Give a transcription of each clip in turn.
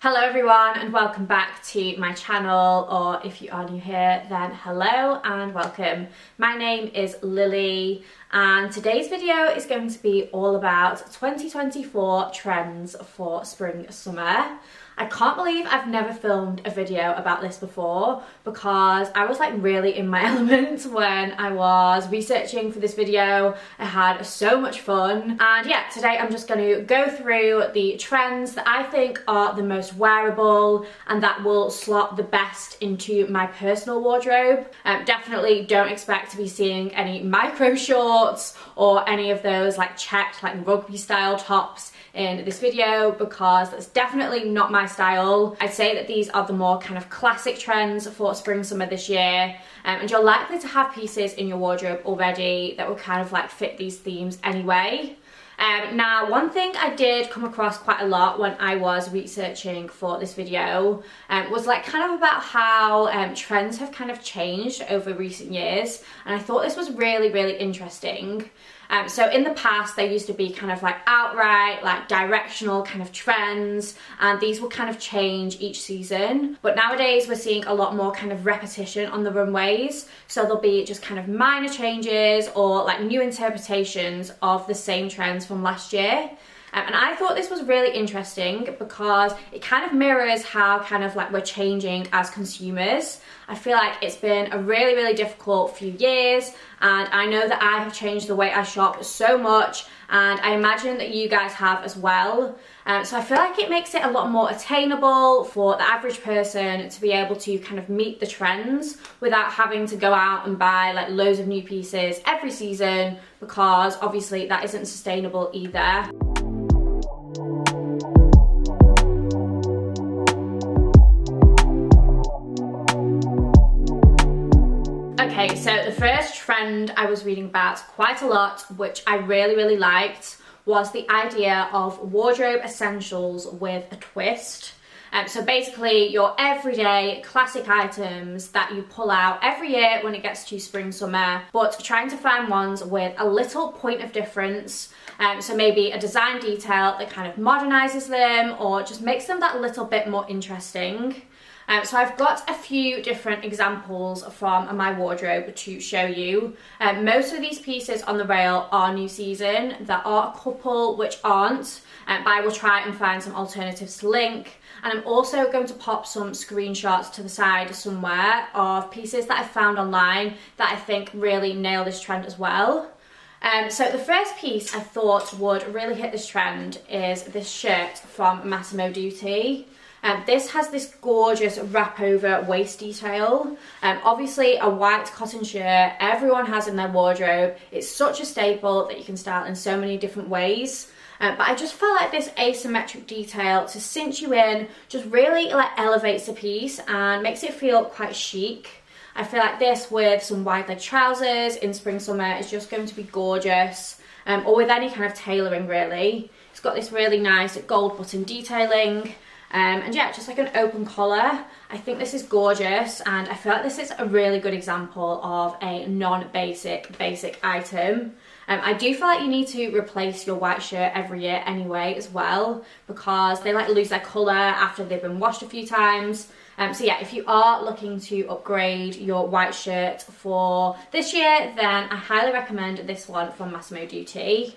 Hello everyone and welcome back to my channel, or if you are new here then hello and welcome. My name is Lily and today's video is going to be all about 2024 trends for spring summer. I can't believe I've never filmed a video about this before because I was like really in my element when I was researching for this video. I had so much fun, and yeah, today I'm just going to go through the trends that I think are the most wearable and that will slot the best into my personal wardrobe. Definitely don't expect to be seeing any micro shorts or any of those like checked like rugby style tops in this video because that's definitely not my style. I'd say that these are the more kind of classic trends for spring summer this year, and you're likely to have pieces in your wardrobe already that will kind of like fit these themes anyway. Now, one thing I did come across quite a lot when I was researching for this video was like kind of about how trends have kind of changed over recent years, and I thought this was really interesting. So in the past there used to be kind of like outright like directional kind of trends, and these will kind of change each season, but nowadays we're seeing a lot more kind of repetition on the runways, so there'll be just kind of minor changes or like new interpretations of the same trends from last year. And I thought this was really interesting because it kind of mirrors how kind of like we're changing as consumers. I feel like it's been a really difficult few years, and I know that I have changed the way I shop so much, and I imagine that you guys have as well. So I feel like it makes it a lot more attainable for the average person to be able to kind of meet the trends without having to go out and buy like loads of new pieces every season, because obviously that isn't sustainable either. Okay, so the first trend I was reading about quite a lot, which I really liked, was the idea of wardrobe essentials with a twist. So basically your everyday classic items that you pull out every year when it gets to spring summer, but trying to find ones with a little point of difference. So maybe a design detail that kind of modernizes them or just makes them that little bit more interesting. So I've got a few different examples from my wardrobe to show you. Most of these pieces on the rail are new season. There are a couple which aren't, but I will try and find some alternatives to link. And I'm also going to pop some screenshots to the side somewhere of pieces that I've found online that I think really nail this trend as well. So the first piece I thought would really hit this trend is this shirt from Massimo Dutti. This has this gorgeous wrap over waist detail. Obviously a white cotton shirt everyone has in their wardrobe. It's such a staple that you can style in so many different ways. But I just felt like this asymmetric detail to cinch you in just really like elevates the piece and makes it feel quite chic. I feel like this with some wide leg trousers in spring summer is just going to be gorgeous, or with any kind of tailoring really. It's got this really nice gold button detailing. And yeah, just like an open collar. I think this is gorgeous, and I feel like this is a really good example of a basic item. I do feel like you need to replace your white shirt every year anyway as well, because they like lose their colour after they've been washed a few times. So yeah, if you are looking to upgrade your white shirt for this year, then I highly recommend this one from Massimo Dutti.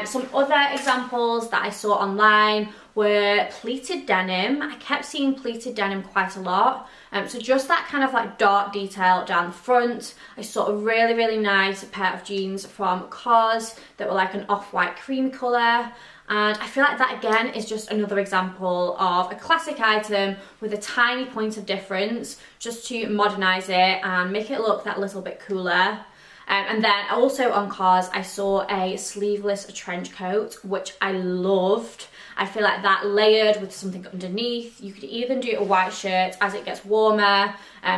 Some other examples that I saw online were pleated denim. I kept seeing pleated denim quite a lot. So just that kind of like dark detail down the front. I saw a really nice pair of jeans from COS that were like an off-white creamy colour. And I feel like that again is just another example of a classic item with a tiny point of difference, just to modernise it and make it look that little bit cooler. And then also on COS I saw a sleeveless trench coat, which I loved. I feel like that layered with something underneath. You could even do a white shirt as it gets warmer,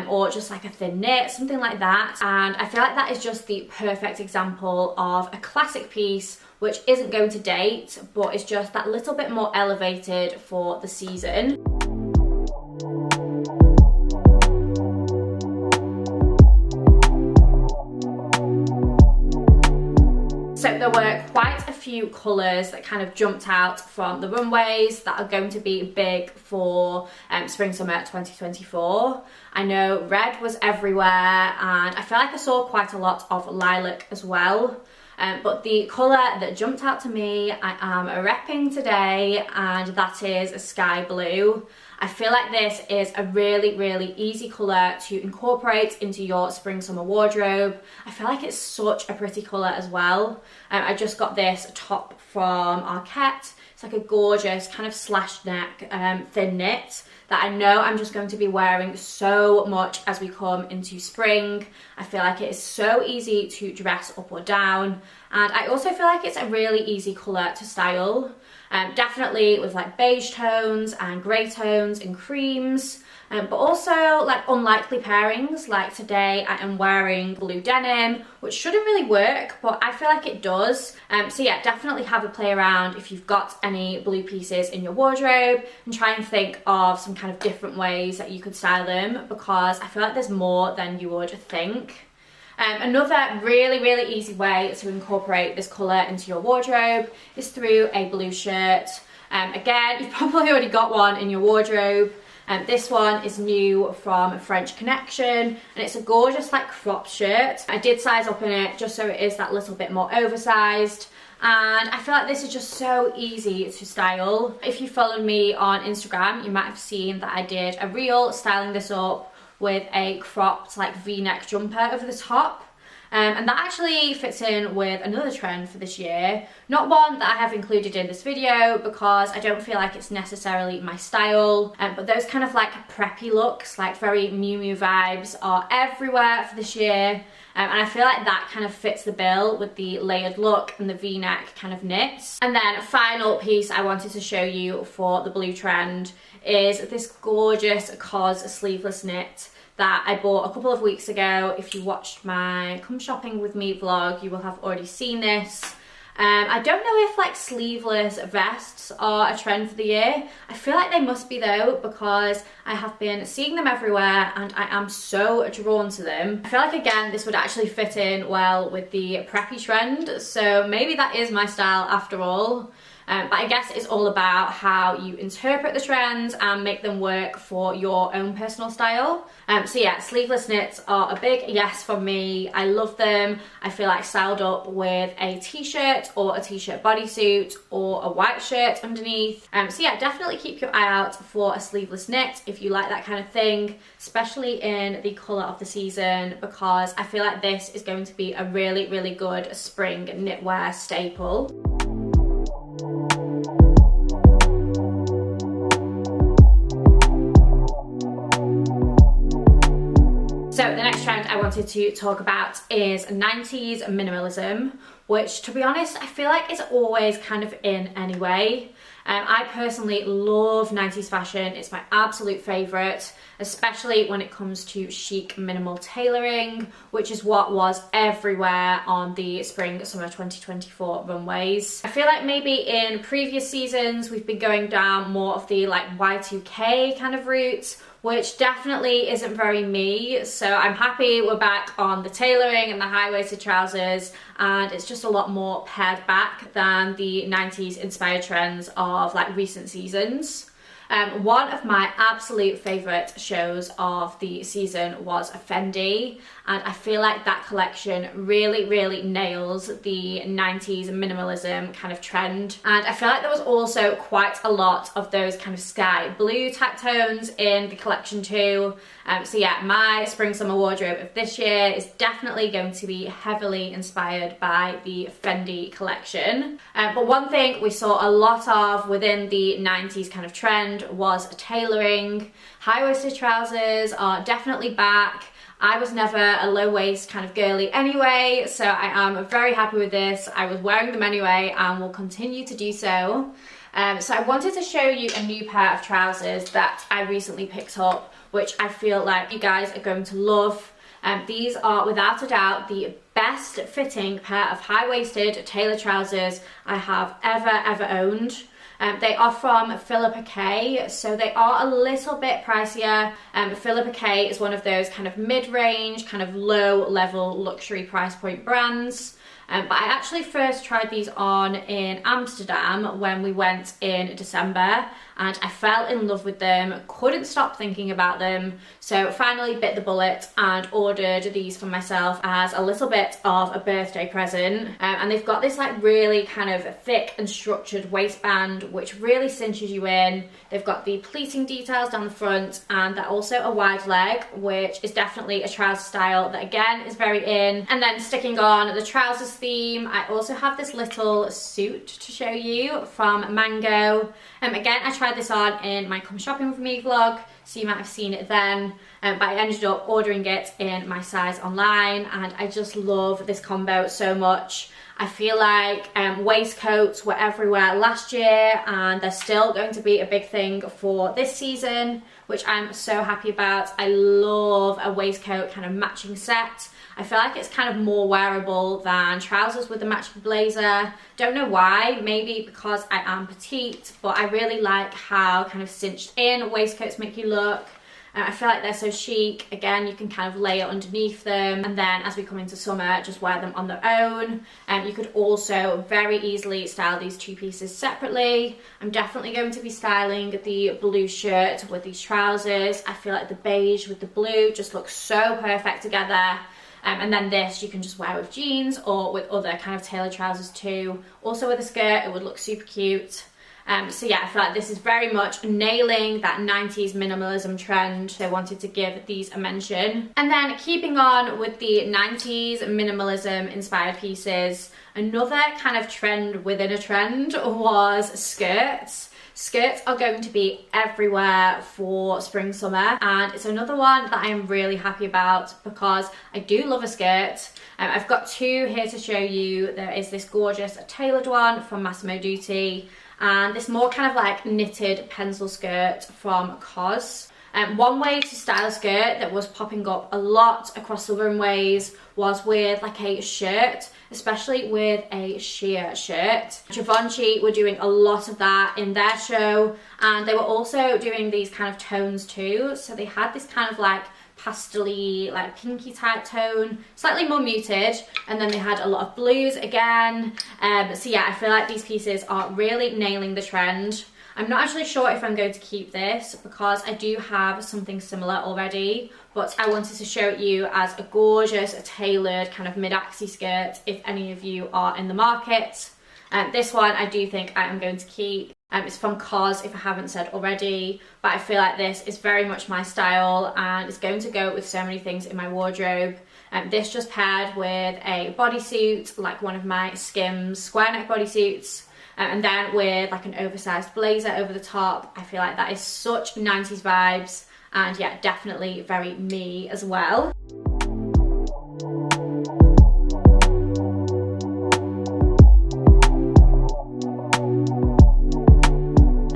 or just like a thin knit, something like that. And I feel like that is just the perfect example of a classic piece which isn't going to date, but is just that little bit more elevated for the season. So there were quite a few few colours that kind of jumped out from the runways that are going to be big for spring summer 2024. I know red was everywhere, and I feel like I saw quite a lot of lilac as well. But the colour that jumped out to me, I am repping today, and that is a sky blue. I feel like this is a really easy colour to incorporate into your spring summer wardrobe. I feel like it's such a pretty colour as well. I just got this top from Arket. It's like a gorgeous kind of slashed neck thin knit that I know I'm just going to be wearing so much as we come into spring. I feel like it is so easy to dress up or down, and I also feel like it's a really easy colour to style. Definitely with like beige tones and grey tones and creams, but also like unlikely pairings. Like today I am wearing blue denim, which shouldn't really work, but I feel like it does. So yeah, definitely have a play around if you've got any blue pieces in your wardrobe, and try and think of some kind of different ways that you could style them, because I feel like there's more than you would think. Another really easy way to incorporate this colour into your wardrobe is through a blue shirt. Again, you've probably already got one in your wardrobe. This one is new from French Connection, and it's a gorgeous like crop shirt. I did size up in it just so it is that little bit more oversized, and I feel like this is just so easy to style. If you followed me on Instagram, you might have seen that I did a reel styling this up with a cropped like v-neck jumper over the top. And that actually fits in with another trend for this year. Not one that I have included in this video because I don't feel like it's necessarily my style, but those kind of like preppy looks, like very Miu Miu vibes, are everywhere for this year. And I feel like that kind of fits the bill with the layered look and the v-neck kind of knits. And then a final piece I wanted to show you for the blue trend is this gorgeous COS sleeveless knit that I bought a couple of weeks ago. If you watched my Come Shopping With Me vlog, you will have already seen this. I don't know if like sleeveless vests are a trend for the year. I feel like they must be though, because I have been seeing them everywhere and I am so drawn to them. I feel like again this would actually fit in well with the preppy trend, so maybe that is my style after all. But I guess it's all about how you interpret the trends and make them work for your own personal style. So yeah, sleeveless knits are a big yes from me. I love them. I feel like styled up with a t-shirt or a t-shirt bodysuit or a white shirt underneath. So yeah, definitely keep your eye out for a sleeveless knit if you like that kind of thing, especially in the colour of the season, because I feel like this is going to be a really good spring knitwear staple. So the next trend I wanted to talk about is 90s minimalism, which to be honest, I feel like it's always kind of in anyway. I personally love 90s fashion. It's my absolute favourite, especially when it comes to chic minimal tailoring, which is what was everywhere on the spring summer 2024 runways. I feel like maybe in previous seasons we've been going down more of the like Y2K kind of route, which definitely isn't very me. So I'm happy we're back on the tailoring and the high-waisted trousers, and it's just a lot more pared back than the 90s inspired trends of like recent seasons. One of my absolute favourite shows of the season was Fendi, and I feel like that collection really nails the 90s minimalism kind of trend. And I feel like there was also quite a lot of those kind of sky blue type tones in the collection too. So yeah, my spring summer wardrobe of this year is definitely going to be heavily inspired by the Fendi collection. But one thing we saw a lot of within the 90s kind of trend was tailoring. High-waisted trousers are definitely back. I was never a low-waist kind of girly anyway, so I am very happy with this. I was wearing them anyway and will continue to do so. So I wanted to show you a new pair of trousers that I recently picked up, which I feel like you guys are going to love. These are without a doubt the best fitting pair of high-waisted tailored trousers I have ever owned. They are from Philippa K, so they are a little bit pricier. Philippa K is one of those kind of mid-range, kind of low-level luxury price point brands. But I actually first tried these on in Amsterdam when we went in December, and I fell in love with them, couldn't stop thinking about them, so finally bit the bullet and ordered these for myself as a little bit of a birthday present. And they've got this like really kind of thick and structured waistband which really cinches you in. They've got the pleating details down the front, and they're also a wide leg, which is definitely a trouser style that again is very in. And then sticking on the trousers theme, I also have this little suit to show you from Mango. Again, I tried this on in my Come Shopping With Me vlog, so you might have seen it then, but I ended up ordering it in my size online, and I just love this combo so much. I feel like waistcoats were everywhere last year, and they're still going to be a big thing for this season, which I'm so happy about. I love a waistcoat kind of matching set. I feel like it's kind of more wearable than trousers with the matching blazer. Don't know why, maybe because I am petite, but I really like how kind of cinched in waistcoats make you look. I feel like they're so chic. Again, you can kind of layer underneath them, and then as we come into summer, just wear them on their own. You could also very easily style these two pieces separately. I'm definitely going to be styling the blue shirt with these trousers. I feel like the beige with the blue just looks so perfect together. And then this you can just wear with jeans or with other kind of tailored trousers too. Also with a skirt, it would look super cute. So yeah, I feel like this is very much nailing that 90s minimalism trend. So I wanted to give these a mention. And then keeping on with the 90s minimalism inspired pieces, another kind of trend within a trend was skirts. Skirts are going to be everywhere for spring, summer, and it's another one that I am really happy about because I do love a skirt. I've got two here to show you. There is this gorgeous tailored one from Massimo Dutti, and this more kind of like knitted pencil skirt from COS. One way to style a skirt that was popping up a lot across the runways was with like a shirt, especially with a sheer shirt. Givenchy were doing a lot of that in their show, and they were also doing these kind of tones too. So they had this kind of like pastel-y, like pinky type tone, slightly more muted, and then they had a lot of blues again. So yeah, I feel like these pieces are really nailing the trend. I'm not actually sure if I'm going to keep this because I do have something similar already, but I wanted to show it you as a gorgeous tailored kind of mid-axi skirt if any of you are in the market. This one I do think I am going to keep. It's from COS if I haven't said already, but I feel like this is very much my style and it's going to go with so many things in my wardrobe. This just paired with a bodysuit, like one of my Skims square neck bodysuits, and then with like an oversized blazer over the top. I feel like that is such 90s vibes, and yeah, definitely very me as well.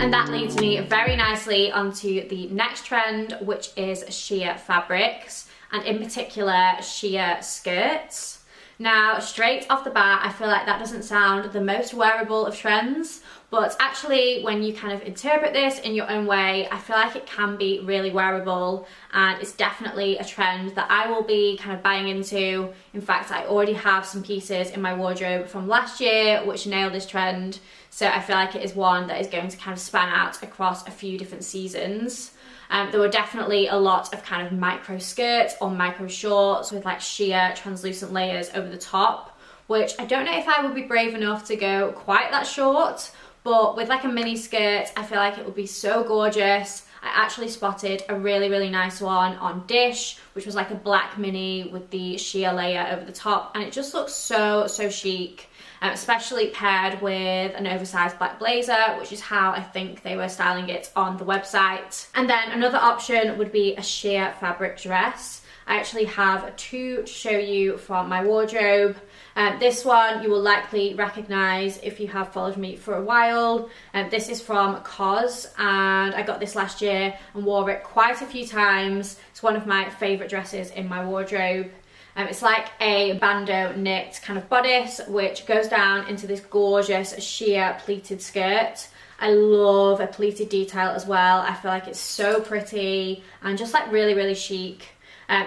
And that leads me very nicely onto the next trend, which is sheer fabrics, and in particular sheer skirts. Now, straight off the bat, I feel like that doesn't sound the most wearable of trends, but actually when you kind of interpret this in your own way, I feel like it can be really wearable, and it's definitely a trend that I will be kind of buying into. In fact, I already have some pieces in my wardrobe from last year which nailed this trend, so I feel like it is one that is going to kind of span out across a few different seasons. There were definitely a lot of kind of micro skirts or micro shorts with like sheer translucent layers over the top, which I don't know if I would be brave enough to go quite that short, but with like a mini skirt, I feel like it would be so gorgeous. I actually spotted a really, really nice one on Dish, which was like a black mini with the sheer layer over the top, and it just looks so, so chic. Especially paired with an oversized black blazer, which is how I think they were styling it on the website. And then another option would be a sheer fabric dress. I actually have two to show you from my wardrobe. This one you will likely recognize if you have followed me for a while. This is from COS, and I got this last year and wore it quite a few times. It's one of my favorite dresses in my wardrobe. It's like a bandeau knit kind of bodice which goes down into this gorgeous sheer pleated skirt. I love a pleated detail as well. I feel like it's so pretty and just like really, really chic.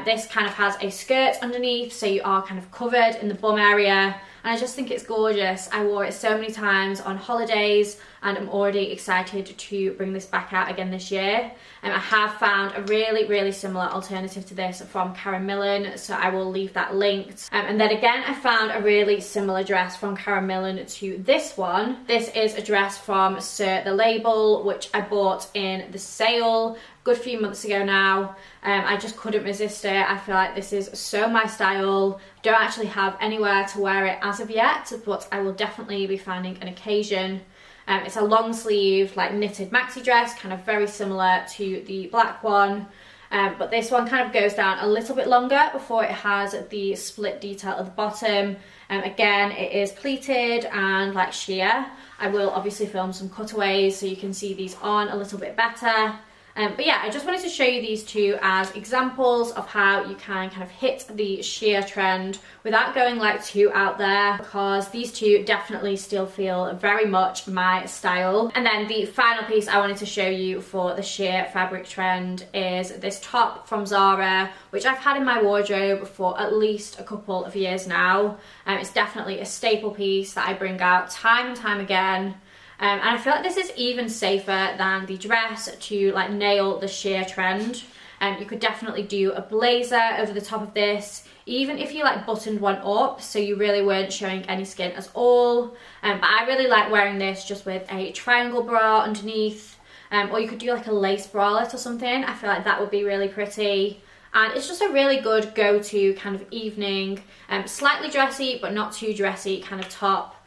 This kind of has a skirt underneath, so you are kind of covered in the bum area, and I just think it's gorgeous. I wore it so many times on holidays, and I'm already excited to bring this back out again this year. I have found a really similar alternative to this from Karen Millen, so I will leave that linked. And then again, I found a really similar dress from Karen Millen to this one. This is a dress from Sir the Label, which I bought in the sale a good few months ago now. I just couldn't resist it. I feel like this is so my style. Don't actually have anywhere to wear it as of yet, but I will definitely be finding an occasion. It's a long sleeve, like knitted maxi dress, kind of very similar to the black one. But this one kind of goes down a little bit longer before it has the split detail at the bottom. Again, it is pleated and like sheer. I will obviously film some cutaways so you can see these on a little bit better. But yeah, I just wanted to show you these two as examples of how you can kind of hit the sheer trend without going like too out there, because these two definitely still feel very much my style. And then the final piece I wanted to show you for the sheer fabric trend is this top from Zara, which I've had in my wardrobe for at least a couple of years now. It's definitely a staple piece that I bring out time and time again. And I feel like this is even safer than the dress to like nail the sheer trend. You could definitely do a blazer over the top of this, even if you like buttoned one up so you really weren't showing any skin at all. But I really like wearing this just with a triangle bra underneath, or you could do like a lace bralette or something. I feel like that would be really pretty. And it's just a really good go-to kind of evening, slightly dressy but not too dressy kind of top.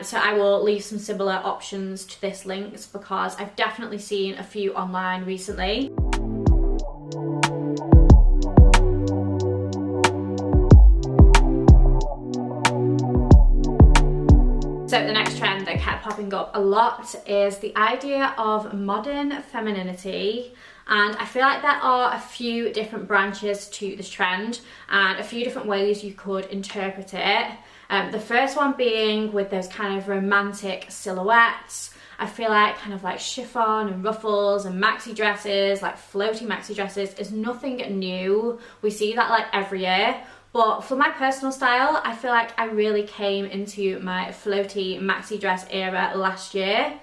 So I will leave some similar options to this linked because I've definitely seen a few online recently. So the next trend that kept popping up a lot is the idea of modern femininity. And I feel like there are a few different branches to this trend and a few different ways you could interpret it. The first one being with those kind of romantic silhouettes. I feel like kind of like chiffon and ruffles and maxi dresses, like floaty maxi dresses, is nothing new. We see that like every year. But for my personal style, I feel like I really came into my floaty maxi dress era last year.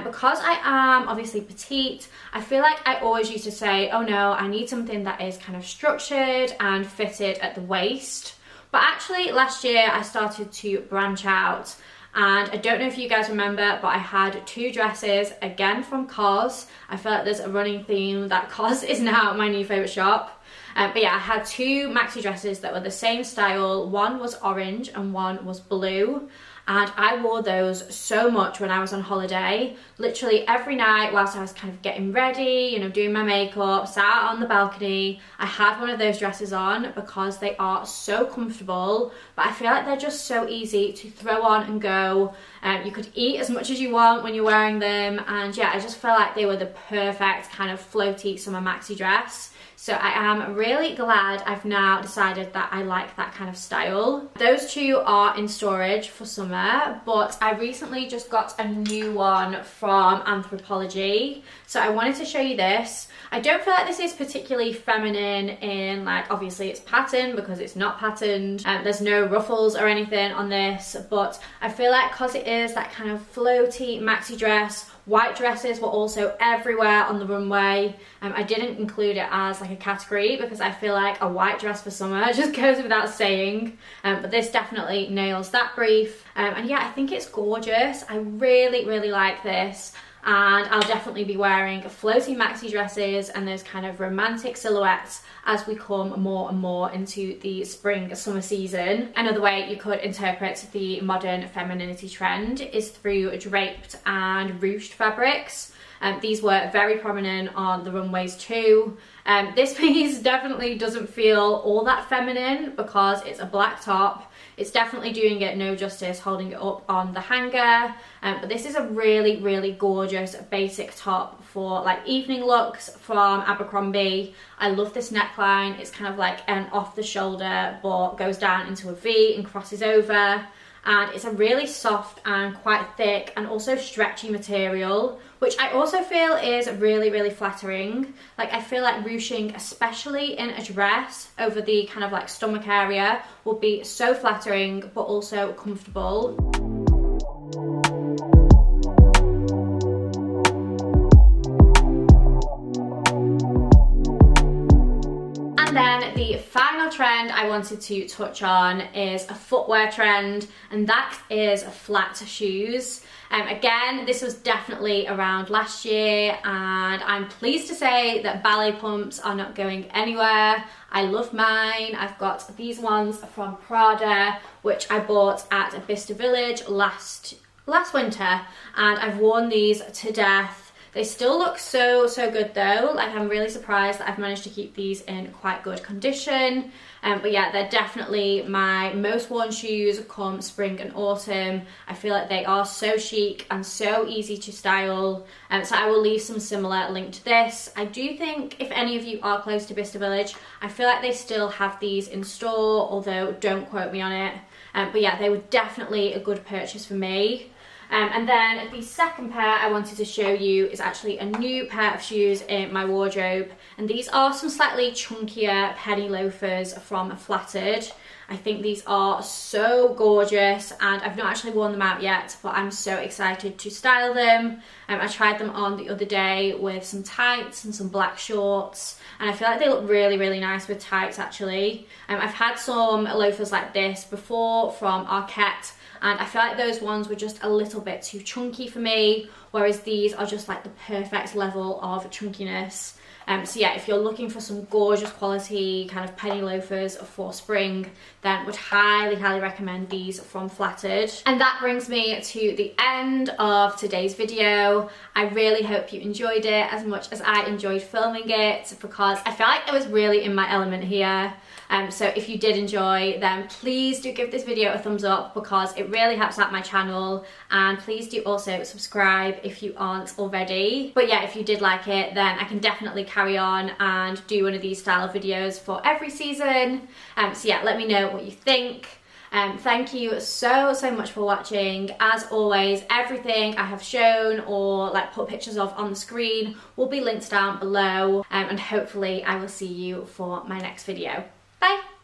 Because I am obviously petite, I feel like I always used to say, oh no, I need something that is kind of structured and fitted at the waist. But actually last year I started to branch out, and I don't know if you guys remember, but I had two dresses again from COS. I feel like there's a running theme that COS is now my new favourite shop. But yeah, I had two maxi dresses that were the same style. One was orange and one was blue. And I wore those so much when I was on holiday. Literally every night whilst I was kind of getting ready, you know, doing my makeup, sat out on the balcony, I had one of those dresses on because they are so comfortable, but I feel like they're just so easy to throw on and go. You could eat as much as you want when you're wearing them, and yeah, I just felt like they were the perfect kind of floaty summer maxi dress. So I am really glad I've now decided that I like that kind of style. Those two are in storage for summer, but I recently just got a new one from Anthropologie. So I wanted to show you this. I don't feel like this is particularly feminine in, like, obviously it's patterned because it's not patterned. There's no ruffles or anything on this, but I feel like because it is that kind of floaty maxi dress, white dresses were also everywhere on the runway. I didn't include it as like a category because I feel like a white dress for summer just goes without saying. But this definitely nails that brief. And yeah, I think it's gorgeous. I really like this. And I'll definitely be wearing floaty maxi dresses and those kind of romantic silhouettes as we come more and more into the spring summer season. Another way you could interpret the modern femininity trend is through draped and ruched fabrics. These were very prominent on the runways too. This piece definitely doesn't feel all that feminine because it's a black top. It's definitely doing it no justice holding it up on the hanger, but this is a really gorgeous basic top for like evening looks from Abercrombie. I love this neckline. It's kind of like an off the shoulder but goes down into a V and crosses over. and it's a really soft and quite thick and also stretchy material, which I also feel is really, really flattering. Like, I feel like ruching, especially in a dress over the kind of like stomach area, will be so flattering but also comfortable. And then the final trend I wanted to touch on is a footwear trend, and that is flat shoes. Again, this was definitely around last year, and I'm pleased to say that ballet pumps are not going anywhere. I love mine. I've got these ones from Prada, which I bought at Bicester Village last winter, and I've worn these to death. They still look so good though. Like, I'm really surprised that I've managed to keep these in quite good condition. But yeah, they're definitely my most worn shoes come spring and autumn. I feel like they are so chic and so easy to style. So I will leave some similar link to this. I do think if any of you are close to Bicester Village, I feel like they still have these in store, although don't quote me on it. But yeah, they were definitely a good purchase for me. And then the second pair I wanted to show you is actually a new pair of shoes in my wardrobe, and these are some slightly chunkier penny loafers from Flattered. I think these are so gorgeous, and I've not actually worn them out yet, but I'm so excited to style them. I tried them on the other day with some tights and some black shorts, and I feel like they look really nice with tights actually. I've had some loafers like this before from Arquette, and I feel like those ones were just a little bit too chunky for me, whereas these are just like the perfect level of chunkiness. So yeah, if you're looking for some gorgeous quality kind of penny loafers for spring, then would highly recommend these from Flattered. And that brings me to the end of today's video. I really hope you enjoyed it as much as I enjoyed filming it, because I feel like I was really in my element here. So if you did enjoy, then please do give this video a thumbs up, because it really helps out my channel, and please do also subscribe if you aren't already. But yeah, if you did like it, then I can definitely carry on and do one of these style videos for every season. So yeah, let me know what you think. Thank you so much for watching. As always, everything I have shown or like put pictures of on the screen will be linked down below, and hopefully I will see you for my next video. Bye!